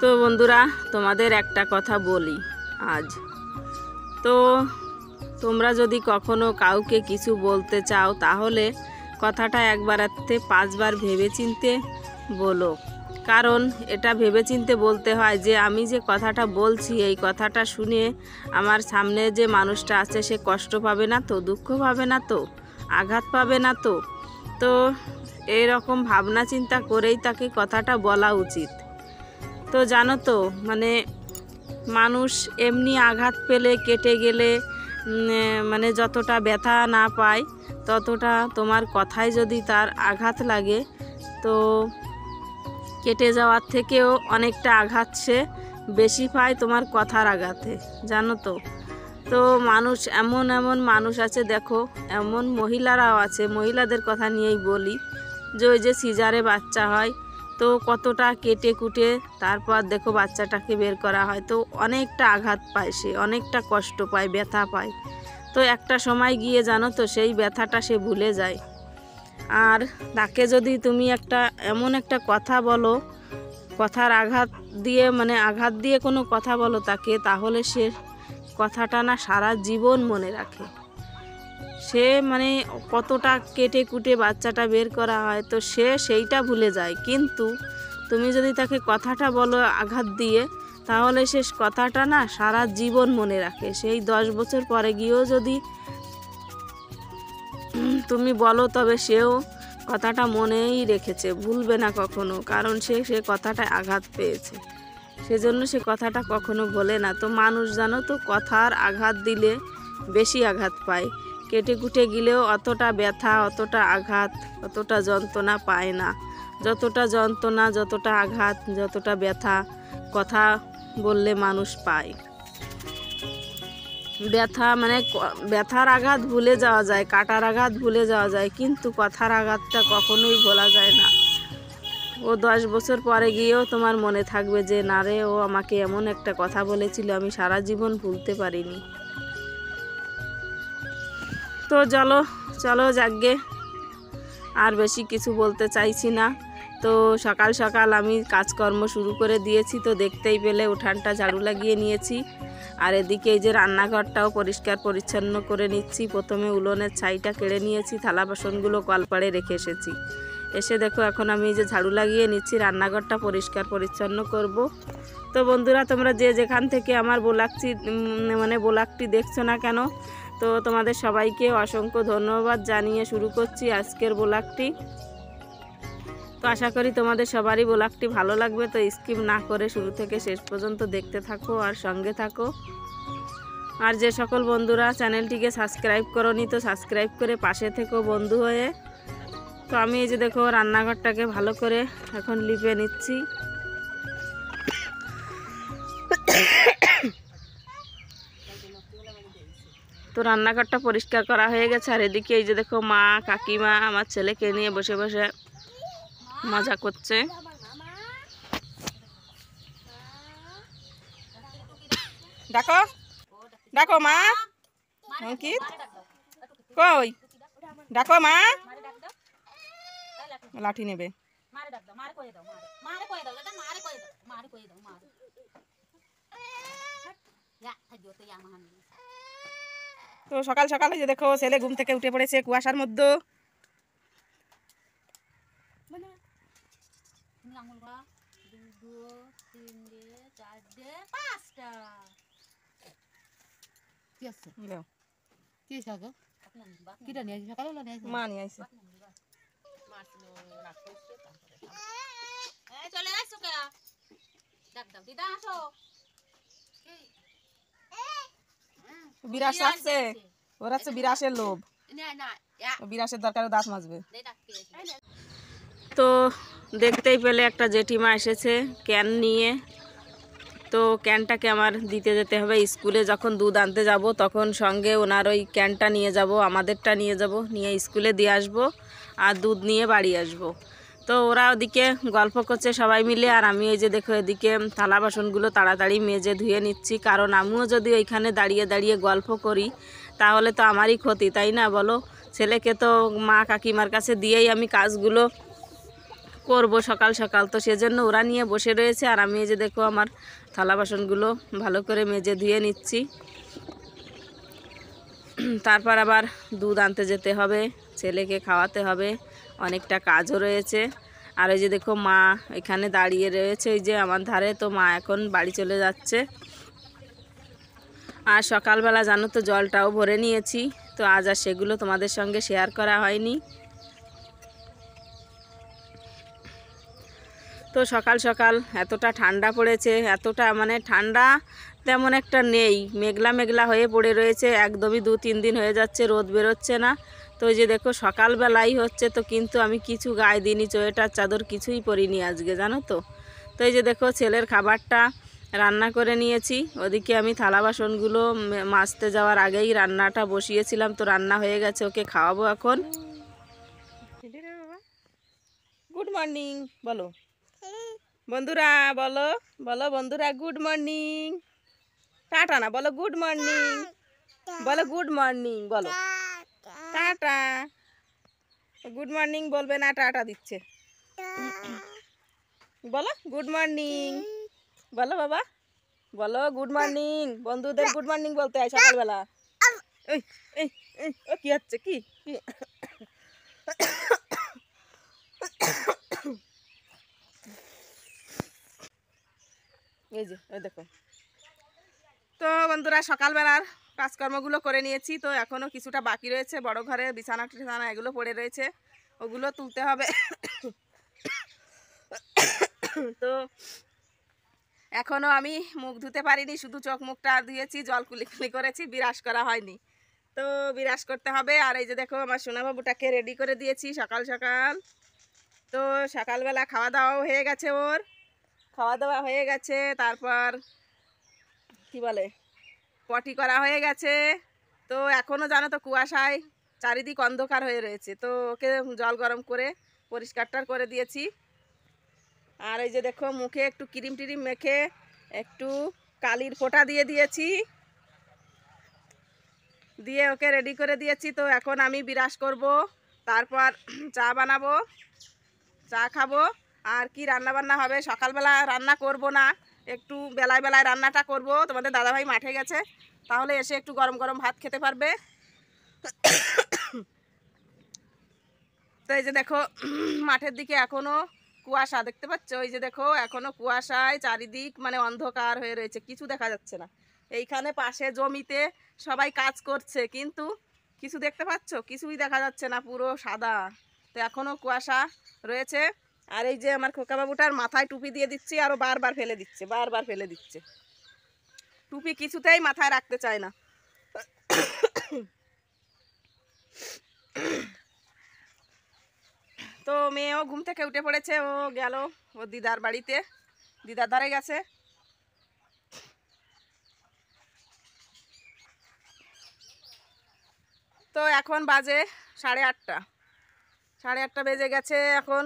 তো বন্ধুরা, তোমাদের একটা কথা বলি আজ। তো তোমরা যদি কখনো কাউকে কিছু বলতে চাও তাহলে কথাটা একবারতে 5 বার ভেবেচিন্তে বলো। কারণ এটা ভেবেচিন্তে বলতে হয় যে আমি যে কথাটা বলছি এই কথাটা শুনে আমার সামনে যে মানুষটা আছে সে কষ্ট পাবে না তো, দুঃখ পাবে না তো, আঘাত পাবে না তো। তো এইরকম ভাবনা চিন্তা করেই তাকে কথাটা বলা উচিত। তো জানো তো মানে মানুষ এমনি আঘাত পেলে কেটে গেলে মানে যতটা ব্যথা না পায় ততটা তোমার কথায় যদি তার আঘাত লাগে তো কেটে যাওয়ার থেকেও অনেকটা আঘাত সে বেশি পায় তোমার কথার আঘাতে, জানো তো। তো মানুষ এমন মানুষ আছে, দেখো এমন মহিলারাও আছে, মহিলাদের কথা নিয়েই বলি, যে ওই যে সিজারে বাচ্চা হয় তো কতটা কেটে কুটে তারপর দেখো বাচ্চাটাকে বের করা হয়, তো অনেকটা আঘাত পায়, সে অনেকটা কষ্ট পায়, ব্যথা পায়। তো একটা সময় গিয়ে জানো তো সেই ব্যথাটা সে ভুলে যায়। আর তাকে যদি তুমি এমন একটা কথা বলো, কথার আঘাত দিয়ে মানে আঘাত দিয়ে কোনো কথা বলো তাকে, তাহলে সে কথাটা না সারা জীবন মনে রাখে। সে মানে কতটা কেটে কুটে বাচ্চাটা বের করা হয় তো সে সেইটা ভুলে যায়। কিন্তু তুমি যদি তাকে কথাটা বলো আঘাত দিয়ে, তাহলে সে কথাটা না সারা জীবন মনে রাখে। সেই 10 বছর পরে গিয়েও যদি তুমি বলো তবে সেও কথাটা মনেই রেখেছে, ভুলবে না কখনো। কারণ সে কথাটায় আঘাত পেয়েছে, সেজন্য সে কথাটা কখনো ভোলে না। তো মানুষ জানো তো কথার আঘাত দিলে বেশি আঘাত পায়, কেটে কুটে গেলেও অতটা ব্যথা, অতটা আঘাত, অতটা যন্ত্রণা পায় না। যতটা যন্ত্রণা, যতটা আঘাত, যতটা ব্যথা কথা বললে মানুষ পায়। ব্যথা মানে ব্যথার আঘাত ভুলে যাওয়া যায়, কাটার আঘাত ভুলে যাওয়া যায়, কিন্তু কথার আঘাতটা কখনোই ভোলা যায় না। ও 10 বছর পরে গিয়েও তোমার মনে থাকবে যে না রে, ও আমাকে এমন একটা কথা বলেছিল আমি সারা জীবন ভুলতে পারিনি। তো চলো যাগ্গে, আর বেশি কিছু বলতে চাইছি না। তো সকাল সকাল আমি কাজকর্ম শুরু করে দিয়েছি, তো দেখতেই পেলে উঠানটা ঝাড়ু লাগিয়ে নিয়েছি। আর এদিকে এই যে রান্নাঘরটাও পরিষ্কার পরিচ্ছন্ন করে নিচ্ছি। প্রথমে উলোনের ছাইটা কেড়ে নিয়েছি, থালা বাসনগুলো কলপাড়ে রেখে এসেছি। এসে দেখো এখন আমি এই যে ঝাড়ু লাগিয়ে নিচ্ছি, রান্নাঘরটা পরিষ্কার পরিচ্ছন্ন করব। তো বন্ধুরা, তোমরা যে যেখান থেকে আমার ব্লগটি দেখছো না কেন, তো তোমাদের সবাইকে অসংখ্য ধন্যবাদ জানিয়ে শুরু করছি আজকের ব্লগটি। তো আশা করি তোমাদের সবারই ব্লগটি ভালো লাগবে। তো স্কিপ না করে শুরু থেকে শেষ পর্যন্ত দেখতে থাকো আর সঙ্গে থাকো। আর যে সকল বন্ধুরা চ্যানেলটিকে সাবস্ক্রাইব করোনি, তো সাবস্ক্রাইব করে পাশে থেকো বন্ধু হয়ে। তো আমি এই যে দেখো রান্নাঘরটাকে ভালো করে এখন লিপে নিচ্ছি। তো রান্নাঘরটা পরিষ্কার করা হয়ে গেছে। আর এদিকে এই যে দেখো মা কাকিমা আমার ছেলেকে নিয়ে বসে বসে মজা করছে। দেখো দেখো মা অঙ্কিত কই, দেখো মা লাঠি নেবে। তো সকাল সকালে যে দেখো ছেলে ঘুম থেকে উঠে পড়েছে কুয়াশার মধ্যে। মা নিয়ে আসছে। বিরাস আসছে, ওরা হচ্ছে বিরাসের লোভ, বিরাসের দরকার দাঁত মাজবে। তো দেখতেই পেলে একটা জেঠিমা এসেছে ক্যান নিয়ে। তো ক্যানটাকে আমার দিতে যেতে হবে স্কুলে। যখন দুধ আনতে যাব তখন সঙ্গে ওনার ওই ক্যানটা নিয়ে যাব, আমাদেরটা নিয়ে যাব, নিয়ে স্কুলে দিয়ে আসবো আর দুধ নিয়ে বাড়ি আসবো। তো ওরা ওদিকে গল্প করছে সবাই মিলে, আর আমি এই যে দেখো এদিকে থালা বাসনগুলো তাড়াতাড়ি মেজে ধুয়ে নিচ্ছি। কারণ আমিও যদি ওইখানে দাঁড়িয়ে দাঁড়িয়ে গল্প করি তাহলে তো আমারই ক্ষতি, তাই না বলো? ছেলেকে তো মা কাকিমার কাছে দিয়েই আমি কাজগুলো করব সকাল সকাল, তো সেজন্য ওরা নিয়ে বসে রয়েছে। আর আমি এই যে দেখো আমার থালা বাসনগুলো ভালো করে মেজে ধুয়ে নিচ্ছি। তারপর আবার দুধ আনতে যেতে হবে, ছেলেকে খাওয়াতে হবে, অনেকটা কাজও রয়েছে। আর এই যে দেখো মা এখানে দাঁড়িয়ে রয়েছে ওই যে আমার ধারে, তো মা এখন বাড়ি চলে যাচ্ছে। আর সকালবেলা জানো তো জলটাও ভরে নিয়েছি, তো আজ আর সেগুলো তোমাদের সঙ্গে শেয়ার করা হয়নি। তো সকাল সকাল এতটা ঠান্ডা পড়েছে, এতটা মানে ঠান্ডা তেমন একটা নেই, মেঘলা মেঘলা হয়ে পড়ে রয়েছে, একদমই 2-3 দিন হয়ে যাচ্ছে রোদ বেরোচ্ছে না। তো এই যে দেখো সকালবেলাই হচ্ছে, তো কিন্তু আমি কিছু গায়ে দিইনি, সোয়েটার চাদর কিছুই পরিনি আজকে, জানো তো। তো এই যে দেখো ছেলের খাবারটা রান্না করে নিয়েছি, ওদিকে আমি থালা বাসনগুলো মাজতে যাওয়ার আগেই রান্নাটা বসিয়েছিলাম, তো রান্না হয়ে গেছে, ওকে খাওয়াবো এখন। গুড মর্নিং বলো বন্ধুরা, বলো বলো বন্ধুরা গুড মর্নিং। টাটা না, বলো গুড মর্নিং, বলো গুড মর্নিং, বলো টাটা। গুড মর্নিং বলবে না, টাটা দিচ্ছে। বলো গুড মর্নিং, বলো বাবা, বলো গুড মর্নিং। বন্ধুদের গুড মর্নিং বলতে হয় সকালবেলা। ওই এই ও কি হচ্ছে, কি কি এই যে ওই দেখো। তো বন্ধুরা সকালবেলার কাজকর্মগুলো করে নিয়েছি, তো এখনও কিছুটা বাকি রয়েছে, বড় ঘরে বিছানা টিছানা এগুলো পড়ে রয়েছে, ওগুলো তুলতে হবে। তো এখনও আমি মুখ ধুতে পারিনি, শুধু চোখ মুখটা ধুয়েছি, জল কুলি করেছি, বিরাস করা হয়নি, তো বিরাস করতে হবে। আর এই যে দেখো আমার সোনাবাবুটাকে রেডি করে দিয়েছি সকাল সকাল। তো সকালবেলা খাওয়া দাওয়াও হয়ে গেছে, ওর খাওয়া দাওয়া হয়ে গেছে, তারপর কি বলে পটি করা হয়ে গেছে। তো এখনও জানো তো কুয়াশায় চারিদিক অন্ধকার হয়ে রয়েছে, তো ওকে জল গরম করে পরিষ্কারটা করে দিয়েছি। আর এই যে দেখো মুখে একটু ক্রিম টিরিম মেখে একটু কালির ফোঁটা দিয়ে দিয়েছি, দিয়ে ওকে রেডি করে দিয়েছি। তো এখন আমি বিরাস করব, তারপর চা বানাবো, চা খাবো। আর কি রান্না বান্না হবে, সকালবেলা রান্না করব না, একটু বেলায় বেলায় রান্নাটা করব। তোমাদের দাদাভাই মাঠে গেছে, তাহলে এসে একটু গরম গরম ভাত খেতে পারবে। তো এই যে দেখো মাঠের দিকে এখনো কুয়াশা দেখতে পাচ্ছ, ওই যে দেখো এখনো কুয়াশায় চারিদিক মানে অন্ধকার হয়ে রয়েছে, কিছু দেখা যাচ্ছে না। এইখানে পাশে জমিতে সবাই কাজ করছে, কিন্তু কিছু দেখতে পাচ্ছ, কিছুই দেখা যাচ্ছে না, পুরো সাদা। তো এখনো কুয়াশা রয়েছে। আর এই যে আমার খোকাবাবুটার মাথায় টুপি দিয়ে দিচ্ছি, আরও বারবার ফেলে দিচ্ছে, বারবার ফেলে দিচ্ছে, টুপি কিছুতেই মাথায় রাখতে চায় না। তো মেয়েও ঘুম থেকে উঠে পড়েছে, ও গেল ও দিদার বাড়িতে, দিদার ধারে গেছে। তো এখন বাজে 8:30, 8:30 বেজে গেছে। এখন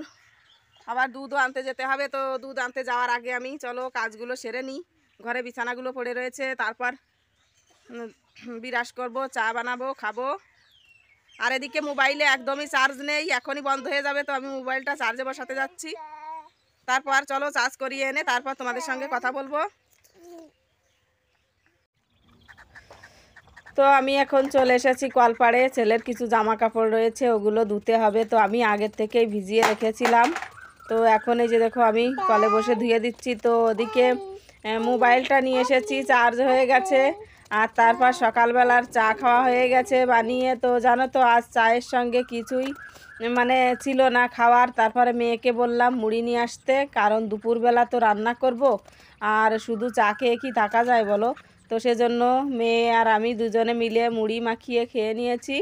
আবার দুধও আনতে যেতে হবে, তো দুধ আনতে যাওয়ার আগে আমি চলো কাজগুলো সেরে নিই, ঘরে বিছানাগুলো পড়ে রয়েছে, তারপর বিরাস করব, চা বানাবো, খাবো। আর এদিকে মোবাইলে একদমই চার্জ নেই, এখনই বন্ধ হয়ে যাবে, তো আমি মোবাইলটা চার্জে বসাতে যাচ্ছি। তারপর চলো চার্জ করিয়ে এনে তারপর তোমাদের সঙ্গে কথা বলবো। তো আমি এখন চলে এসেছি কলপাড়ে, ছেলের কিছু জামা কাপড় রয়েছে, ওগুলো ধুতে হবে, তো আমি আগের থেকেই ভিজিয়ে রেখেছিলাম। তো এখন এই যে দেখো আমি কলে বসে ধুয়ে দিচ্ছি। তো ওদিকে মোবাইলটা নিয়ে এসেছি, চার্জ হয়ে গেছে। আর তারপর সকালবেলার চা খাওয়া হয়ে গেছে বানিয়ে। তো জানো তো আজ চায়ের সঙ্গে কিছুই মানে ছিল না খাওয়ার। তারপরে মেয়েকে বললাম মুড়ি নিয়ে আসতে, কারণ দুপুরবেলা তো রান্না করব, আর শুধু চা খেয়ে কি থাকা যায় বলো। তো সেজন্য মেয়ে আর আমি দুজনে মিলে মুড়ি মাখিয়ে খেয়ে নিয়েছি,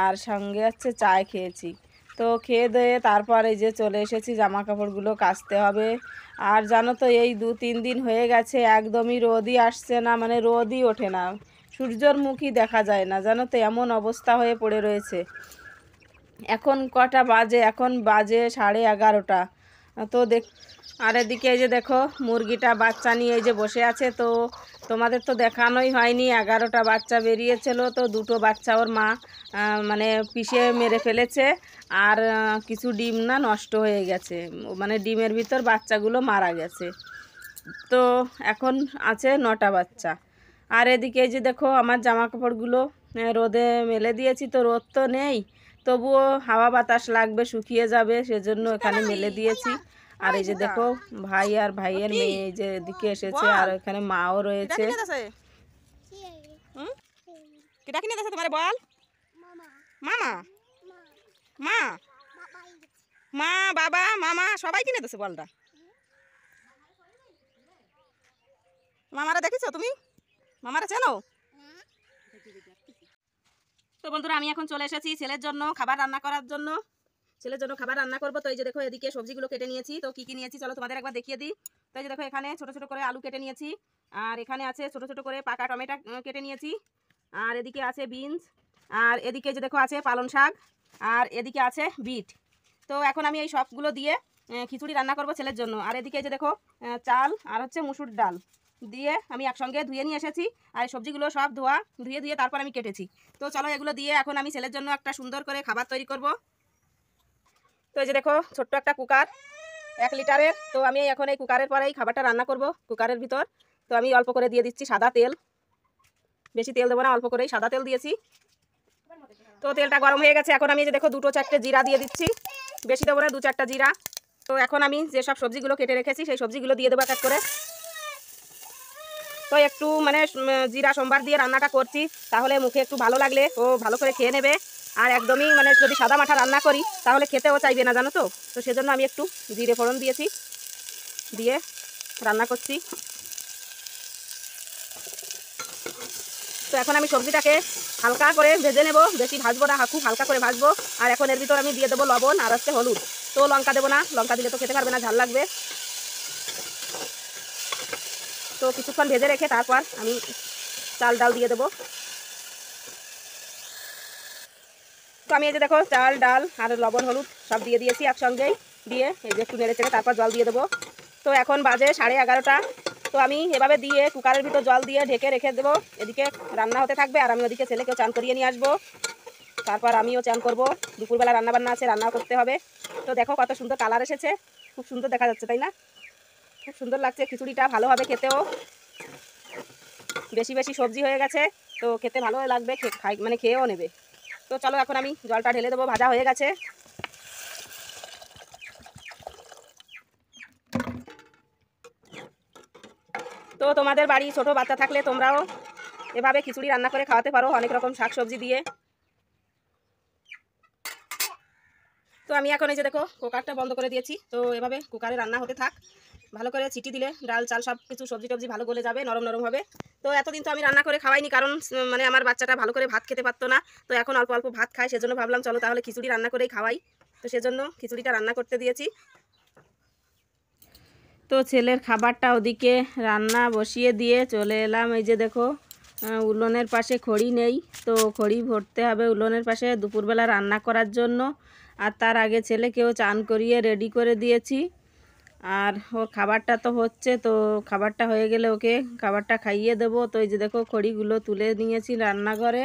আর সঙ্গে হচ্ছে চায় খেয়েছি। তো খেয়ে দিয়ে তারপর এই যে চলে এসেছি, জামা কাপড়গুলো কাচতে হবে। আর জানো তো এই 2-3 দিন হয়ে গেছে একদমই রোদই আসছে না, মানে রোদই ওঠে না, সূর্যর মুখই দেখা যায় না, জানো তো এমন অবস্থা হয়ে পড়ে রয়েছে। এখন কটা বাজে, এখন বাজে 11:30। তো আর এদিকে এই যে দেখো মুরগিটা বাচ্চা নিয়ে এই যে বসে আছে। তো তোমাদের তো দেখানোই হয়নি, 11টা বাচ্চা বেরিয়েছিল, তো দুটো বাচ্চা ওর মা মানে পিষে মেরে ফেলেছে। আর কিছু ডিম না নষ্ট হয়ে গেছে, মানে ডিমের ভিতর বাচ্চাগুলো মারা গেছে। তো এখন আছে 9টা বাচ্চা। আর এদিকে এই যে দেখো আমার জামা কাপড়গুলো রোদে মেলে দিয়েছি, তো রোদ তো নেই, তবুও হাওয়া বাতাস লাগবে, শুকিয়ে যাবে, সেজন্য এখানে মেলে দিয়েছি। আর এই যে দেখো ভাই আর ভাইয়ের মেয়ে এই যে এদিকে এসেছে, আর এখানে মাও রয়েছে। কেটা কিনে দিয়েছে তোমারে বল? মামা, মা, মা, বাবা, মামা সবাই কিনে দিয়েছে বলটা। মামারা দেখেছো তুমি? মামারা চেনো? তো বন্ধুরা আমি এখন চলে এসেছি ছেলের জন্য খাবার রান্না করার জন্য। ছেলের জন্য খাবার রান্না করবো। তো এই যে দেখো এদিকে সবজিগুলো কেটে নিয়েছি। তো কি কি নিয়েছি চলো তোমাদের একবার দেখিয়ে দিই। তো এই যে দেখো এখানে ছোট ছোট করে আলু কেটে নিয়েছি, আর এখানে আছে ছোট ছোট করে পাকা টমেটো কেটে নিয়েছি, আর এদিকে আছে বিনস, আর এদিকে যে দেখো আছে পালং শাক, আর এদিকে আছে বিট। তো এখন আমি এই সবগুলো দিয়ে খিচুড়ি রান্না করব ছেলের জন্য। আর এদিকে যে দেখো চাল আর হচ্ছে মুসুর ডাল দিয়ে আমি একসঙ্গে ধুয়ে নিয়ে এসেছি, আর সবজিগুলো সব ধুয়ে তারপর আমি কেটেছি। তো চলো এগুলো দিয়ে এখন আমি ছেলের জন্য একটা সুন্দর করে খাবার তৈরি করব। তো এই যে দেখো ছোট্ট একটা কুকার 1 লিটারের। তো আমি এখন এই কুকারের পরেই খাবারটা রান্না করব কুকারের ভিতর। তো আমি অল্প করে দিয়ে দিচ্ছি সাদা তেল, বেশি তেল দেবো না, অল্প করেই সাদা তেল দিয়েছি। তো তেলটা গরম হয়ে গেছে, এখন আমি যে দেখো 2-4টে জিরা দিয়ে দিচ্ছি, বেশি দেবো না, 2-4টা জিরা। তো এখন আমি যেসব সবজিগুলো কেটে রেখেছি সেই সবজিগুলো দিয়ে দেবো এক করে। তো একটু মানে জিরা সোমবার দিয়ে রান্নাটা করছি, তাহলে মুখে একটু ভালো লাগলে ও ভালো করে খেয়ে নেবে। আর একদমই মানে যদি সাদা মাঠা রান্না করি তাহলে খেতেও চাইবে না, জানো তো। তো সেজন্য আমি একটু জিরে ফোড়ন দিয়েছি, দিয়ে রান্না করছি। তো এখন আমি সবজিটাকে হালকা করে ভেজে নেব, বেশি ভাজবো না, খুব হালকা করে ভাজবো। আর এখন এর ভিতর আমি দিয়ে দেবো লবণ আর হচ্ছে হলুদ। তো লঙ্কা দেবো না, লঙ্কা দিলে তো খেতে পারবে না, ঝাল লাগবে। তো কিছুক্ষণ ভেজে রেখে তারপর আমি চাল ডাল দিয়ে দেবো। তো আমি এই যে দেখো চাল ডাল আর লবণ হলুদ সব দিয়ে দিয়েছি একসঙ্গেই, দিয়ে এই যে একটু নেড়ে চেড়ে তারপর জল দিয়ে দেবো। তো এখন বাজে 11:30। তো আমি এভাবে দিয়ে কুকারের ভিতর জল দিয়ে ঢেকে রেখে দেবো, এদিকে রান্না হতে থাকবে। আর আমি ওদিকে ছেলেকেও চান করিয়ে নিয়ে আসবো, তারপর আমিও চান করবো। দুপুরবেলা রান্নাবান্না আছে, রান্নাও করতে হবে। তো দেখো কত সুন্দর কালার এসেছে, খুব সুন্দর দেখা যাচ্ছে, তাই না? খুব সুন্দর লাগছে খিচুড়িটা, ভালো হবে খেতেও, বেশি বেশি সবজি হয়ে গেছে, তো খেতে ভালো লাগবে, মানে খেয়েও নেবে। তো চলো এখন আমি জলটা ঢেলে দেবো, ভাজা হয়ে গেছে। তো তোমাদের বাড়ি ছোট বাচ্চা থাকলে তোমরাও এভাবে খিচুড়ি রান্না করে খাওয়াতে পারো, অনেক রকম শাক সবজি দিয়ে। তো আমি এখন এই যে দেখো কুকারটা বন্ধ করে দিয়েছি। তো এভাবে কুকারে রান্না হতে থাক, ভালো করে সিটি দিলে ডাল চাল সব কিছু সবজি টবজি ভালো গলে যাবে, নরম নরম হবে। তো এতদিন তো আমি রান্না করে খাওয়াইনি, কারণ মানে আমার বাচ্চাটা ভালো করে ভাত খেতে পারতো না। তো এখন অল্প অল্প ভাত খায়, সেজন্য ভাবলাম চলো তাহলে খিচুড়ি রান্না করেই খাওয়াই। তো সেজন্য খিচুড়িটা রান্না করতে দিয়েছি। তো ছেলের খাবারটা ওদিকে রান্না বসিয়ে দিয়ে চলে এলাম। এই যে দেখো উনুনের পাশে খড়ি নেই, তো খড়ি ভরতে হবে উনুনের পাশে দুপুরবেলা রান্না করার জন্য। আর তার আগে ছেলেকেও চান করিয়ে রেডি করে দিয়েছি। আর ওর খাবারটা তো হচ্ছে, তো খাবারটা হয়ে গেলে ওকে খাবারটা খাইয়ে দেবো। তো এই যে দেখো খড়িগুলো তুলে নিয়েছি রান্নাঘরে,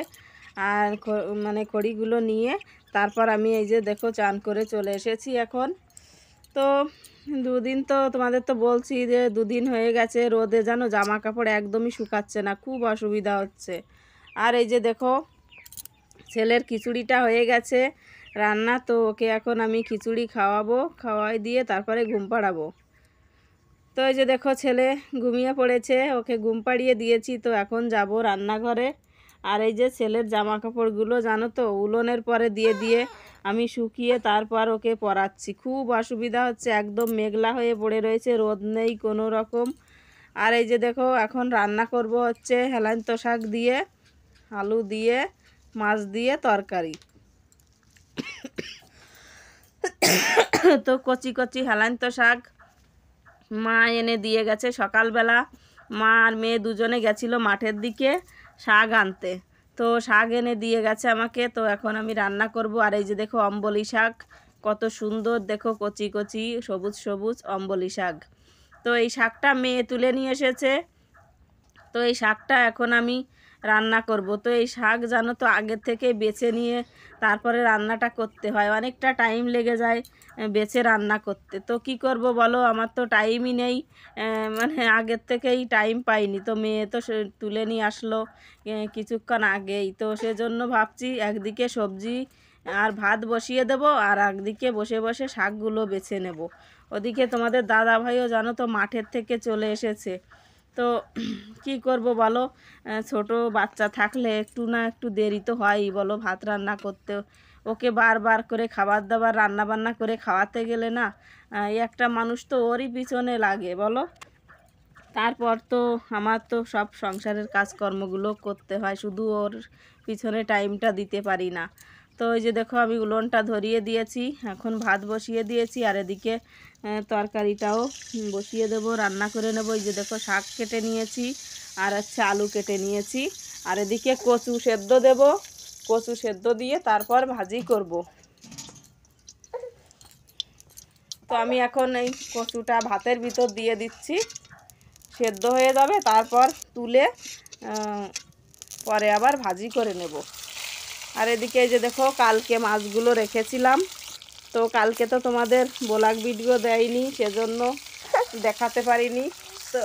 আর মানে খড়িগুলো নিয়ে তারপর আমি এই যে দেখো চান করে চলে এসেছি এখন। তো দুদিন তো তোমাদের তো বলছি যে 2 দিন হয়ে গেছে, রোদে যেন জামা কাপড় একদমই শুকাচ্ছে না, খুব অসুবিধা হচ্ছে। আর এই যে দেখো ছেলের খিচুড়িটা হয়ে গেছে রান্না, তো ওকে এখন আমি খিচুড়ি খাওয়াই দিয়ে তারপরে ঘুম পাড়াবো। তো এই যে দেখো ছেলে ঘুমিয়ে পড়েছে, ওকে ঘুম পাড়িয়ে দিয়েছি। তো এখন যাব রান্নাঘরে। আর এই যে ছেলের জামা কাপড়গুলো জানো তো উলনের পরে দিয়ে আমি শুকিয়ে তারপর ওকে পরাচ্ছি, খুব অসুবিধা হচ্ছে, একদম মেঘলা হয়ে পড়ে রয়েছে, রোদ নেই কোনো রকম। আর এই যে দেখো এখন রান্না করব হচ্ছে হেলান্ত শাক দিয়ে, আলু দিয়ে, মাছ দিয়ে তরকারি। তো কচি কচি হেলান্ত শাক মা এনে দিয়ে গেছে সকালবেলা, মা আর মেয়ে দুজনে গেছিলো মাঠের দিকে শাক আনতে, তো শাক এনে দিয়ে গেছে আমাকে। তো এখন আমি রান্না করব। আর এই যে দেখো অম্বলি শাক কত সুন্দর দেখো, কচি কচি সবুজ সবুজ অম্বলি শাক। তো এই শাকটা মেয়ে তুলে নিয়ে এসেছে। তো এই শাকটা এখন আমি রান্না করব। তো এই শাক জানো তো আগের থেকে বেছে নিয়ে তারপরে রান্নাটা করতে হয়, অনেকটা টাইম লেগে যায় বেছে রান্না করতে। তো কি করব বলো, আমার তো টাইমই নেই, মানে আগের থেকেই টাইম পাইনি। তো মেয়ে তো তুলে নিয়ে আসলো কিছুক্ষণ আগেই। তো সেজন্য ভাবছি একদিকে সবজি আর ভাত বসিয়ে দেব, আর একদিকে বসে বসে শাকগুলো বেছে নেব। ওদিকে তোমাদের দাদা ভাইও জানো তো মাঠের থেকে চলে এসেছে। তো কি করব বলো, ছোট বাচ্চা থাকলে একটু না একটু দেরি তো হয়ই বলো ভাত রান্না করতে। ওকে বারবার করে খাবার দাবার রান্না বান্না করে খাওয়াতে গেলে না, এই একটা মানুষ তো ওরই পিছনে লাগে বলো। তারপর তো আমার তো সব সংসারের কাজকর্মগুলো করতে হয়, শুধু ওর পিছনে টাইমটা দিতে পারি না। তো ওই যে দেখো আমি উনুনটা ধরিয়ে দিয়েছি, এখন ভাত বসিয়ে দিয়েছি, আর এদিকে তরকারিটাও বসিয়ে দেবো, রান্না করে নেব। এই যে দেখো শাক কেটে নিয়েছি, আর হচ্ছে আলু কেটে নিয়েছি, আর এদিকে কচু সেদ্ধ দেব। কচু সেদ্ধ দিয়ে তারপর ভাজি করব। তো আমি এখন এই কচুটা ভাতের ভিতর দিয়ে দিচ্ছি, সেদ্ধ হয়ে যাবে, তারপর তুলে পরে আবার ভাজি করে নেব। আর এদিকে এই যে দেখো কালকে মাছগুলো রেখেছিলাম, তো কালকে তো তোমাদের ব্লগ ভিডিও দেয়নি, সেজন্য দেখাতে পারিনি। তো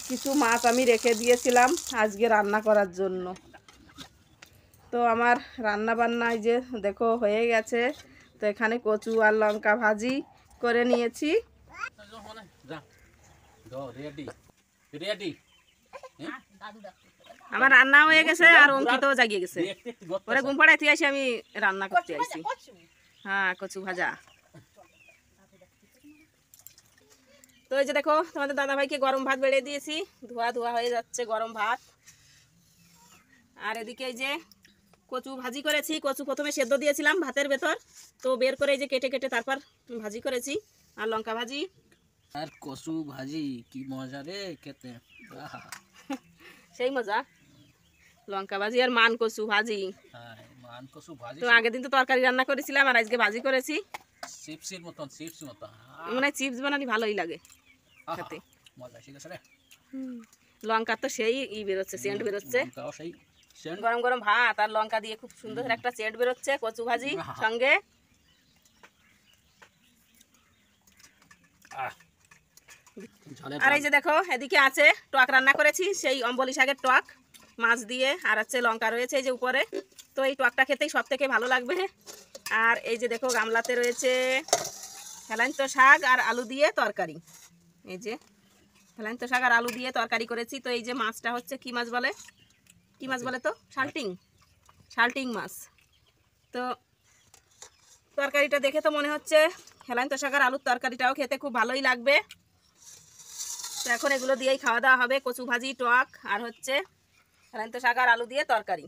কিছু মাছ আমি রেখে দিয়েছিলাম আজকে রান্না করার জন্য। তো আমার রান্না বান্না এই যে দেখো হয়ে গেছে। তো এখানে কচু আর লঙ্কা ভাজি করে নিয়েছি। আমার রান্না হয়ে গেছে, আর অঙ্কিতও জাগিয়ে গেছে, ওরা ঘুম পাড়ায় থেকে আসি আমি রান্না করতে আসছি। হ্যাঁ, কচু ভাজা। তো এই যে দেখো তোমাদের দাদাভাইকে গরম ভাত বেড়ে দিয়েছি, ধোয়া ধোয়া হয়ে যাচ্ছে গরম ভাত। আর এদিকে এই যে কচু ভাজি করেছি। কচু প্রথমে সেদ্ধ দিয়েছিলাম ভাতের ভেতর, তো বের করে এই যে কেটে কেটে তারপর ভাজি করেছি। আর লঙ্কা ভাজি আর কচু ভাজি কি মজা রে খেতে, সেই মজা। লঙ্কা ভাজি আর মান কচু ভাজি। মান কচু ভাজি তো আগের দিন তো তরকারি রান্না করেছিলাম, আর আজকে ভাজি করেছি। চিপসের মতন, চিপস মতন মানে চিপস বানানি ভালোই লাগে খেতে, মজা শিখেছে রে। লঙ্কা তো সেই বেরোচ্ছে, সেন্ট বেরোচ্ছে। গরম গরম ভাত আর লঙ্কা দিয়ে খুব সুন্দর একটা সেন্ট বেরোচ্ছে কচু ভাজি সঙ্গে। আর এই যে দেখো এদিকে আছে টক রান্না করেছি, সেই অম্বলি শাকের টক মাছ দিয়ে, আর হচ্ছে লঙ্কা রয়েছে এই যে উপরে। তো এই টকটা খেতেই সব থেকে ভালো লাগবে। আর এই যে দেখো গামলাতে রয়েছে হেলাঞ্চ শাক আর আলু দিয়ে তরকারি। এই যে হেলাঞ্চ শাক আর আলু দিয়ে তরকারি করেছি। তো এই যে মাছটা হচ্ছে কি মাছ বলে, কি মাছ বলে তো, শালটিং, শালটিং মাছ। তো তরকারিটা দেখে তো মনে হচ্ছে হেলাঞ্চ শাক আর আলুর তরকারিটাও খেতে খুব ভালোই লাগবে। তো এখন এগুলো দিয়েই খাওয়া দাওয়া হবে, কচু ভাজি, টক আর হচ্ছে হেলাঞ্চ শাক আর আলু দিয়ে তরকারি।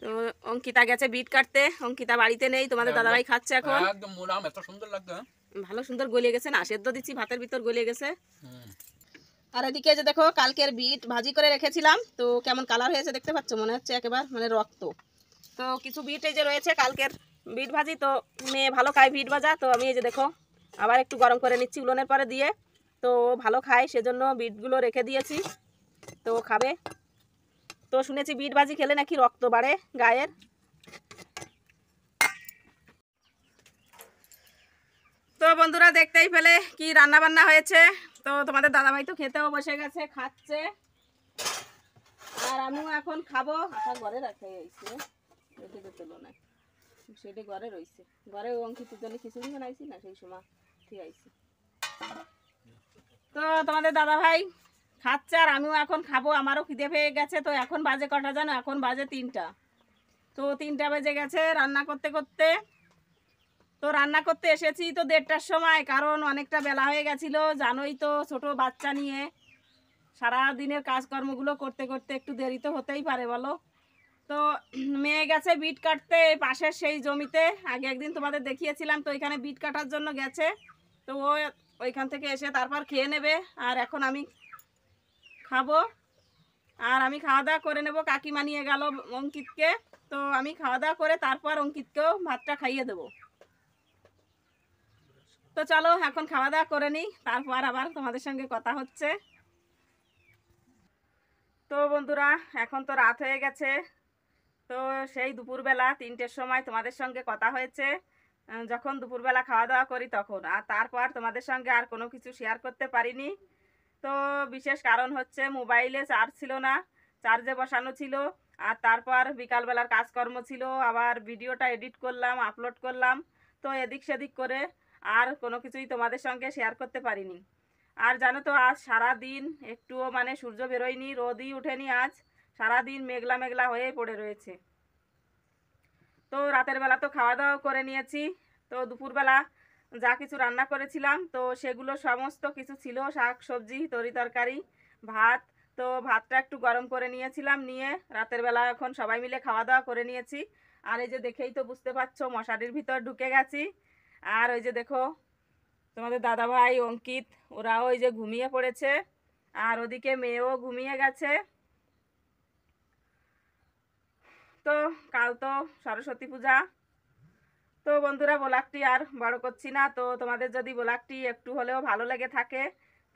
তো অঙ্কিতা গেছে বিট কাটতে, অঙ্কিতা বাড়িতে নেই, তোমাদের দাদাভাই খাচ্ছে এখন। একদম মোলাম, এত সুন্দর লাগবে, ভালো সুন্দর গলিয়ে গেছে না, সেদ্ধ দিচ্ছি ভাতের ভিতর গলিয়ে গেছে। আর এদিকে যে দেখো কালকের বিট ভাজি করে রেখেছিলাম, তো কেমন কালার হয়েছে দেখতে পাচ্ছ, মনে হচ্ছে একেবারে মানে রক্ত। তো কিছু বিট এই যে রয়েছে কালকের বিট ভাজি, তো মেয়ে ভালো খায় বিট ভাজা। তো আমি এই যে দেখো আবার একটু গরম করে নিচ্ছি উনুনের পরে দিয়ে। তো ভালো খায় সেজন্য বিটগুলো রেখে দিয়েছি, তো খাবে। তো শুনেছি বিট ভাজি খেলে নাকি রক্ত বাড়ে গায়ের। তো বন্ধুরা দেখতেই পেলে কি রান্না বান্না হয়েছে। তো তোমাদের দাদাভাই তো খেতেও বসে গেছে, খাচ্ছে, আর আমিও এখন খাবো। ঘরে রাখে না, সেটা ঘরে রয়েছে, ঘরে অঙ্কিতের জন্য খিচুড়ি বানাইছি না, সেই সময় ঠিক আইছি। তো তোমাদের দাদাভাই খাচ্ছে আর আমিও এখন খাবো, আমারও খিদে পেয়ে গেছে। তো এখন বাজে কটা জানো, এখন বাজে 3টা। তো 3টা বেজে গেছে রান্না করতে করতে। তো রান্না করতে এসেছি তো 1:30টার সময়, কারণ অনেকটা বেলা হয়ে গেছিলো, জানোই তো ছোট বাচ্চা নিয়ে সারা দিনের কাজকর্মগুলো করতে করতে একটু দেরি তো হতেই পারে বলো। তো মেয়ে গেছে বিট কাটতে পাশের সেই জমিতে, আগে একদিন তোমাদের দেখিয়েছিলাম, তো ওইখানে বিট কাটার জন্য গেছে। তো ও ওইখান থেকে এসে তারপর খেয়ে নেবে, আর এখন আমি খাবো, আর আমি খাওয়া দাওয়া করে নেব। কাকিমা নিয়ে গেল অঙ্কিতকে, তো আমি খাওয়া দাওয়া করে তারপর অঙ্কিতকেও ভাতটা খাইয়ে দেবো। তো চলো এখন খাওয়া দাওয়া করে নিই, তারপর আবার তোমাদের সঙ্গে কথা হচ্ছে। তো বন্ধুরা, এখন তো রাত হয়ে গেছে। তো সেই দুপুরবেলা 3টের সময় তোমাদের সঙ্গে কথা হয়েছে, যখন দুপুরবেলা খাওয়া দাওয়া করি তখন। আর তারপর তোমাদের সঙ্গে আর কোনো কিছু শেয়ার করতে পারিনি। তো বিশেষ কারণ হচ্ছে মোবাইলে চার্জ ছিল না, চার্জে বসানো ছিল। আর তারপর বিকালবেলার কাজকর্ম ছিল, আবার ভিডিওটা এডিট করলাম, আপলোড করলাম। তো এদিক সেদিক করে আর কোনো কিছুই তোমাদের সঙ্গে শেয়ার করতে পারিনি। আর জানো তো আজ সারা দিন একটুও মানে সূর্য বেরোয়নি, রোদই ওঠেনি, আজ সারা দিন মেঘলা মেঘলা হয়ে পড়ে রয়েছে। তো রাতের বেলা তো খাওয়া দাওয়া করে নিয়েছি। তো দুপুরবেলা যা কিছু রান্না করেছিলাম তো সেগুলো সমস্ত কিছু ছিল, শাক সবজি তরি তরকারি ভাত। তো ভাতটা একটু গরম করে নিয়েছিলাম, নিয়ে রাতের বেলা এখন সবাই মিলে খাওয়া দাওয়া করে নিয়েছি। আর এই যে দেখেই তো বুঝতে পারছো মশারির ভিতর ঢুকে গেছি। আর ওই যে দেখো তোমাদের দাদাভাই অঙ্কিত ওরাও ওই যে ঘুমিয়ে পড়েছে, আর ওদিকে মেয়েও ঘুমিয়ে গেছে। তো কাল তো সরস্বতী পূজা। তো বন্ধুরা, ব্লগটি আর বড় করছি না। তো তোমাদের যদি ব্লগটি একটু হলেও ভালো লেগে থাকে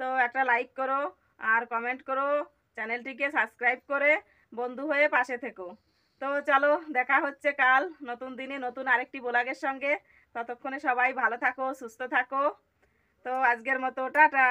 তো একটা লাইক করো, আর কমেন্ট করো, চ্যানেলটিকে সাবস্ক্রাইব করে বন্ধু হয়ে পাশে থেকো। তো চলো, দেখা হচ্ছে কাল নতুন দিনে নতুন আরেকটি ব্লগের সঙ্গে। ততক্ষণে সবাই ভালো থাকো, সুস্থ থাকো। তো আজকের মতো টাটা।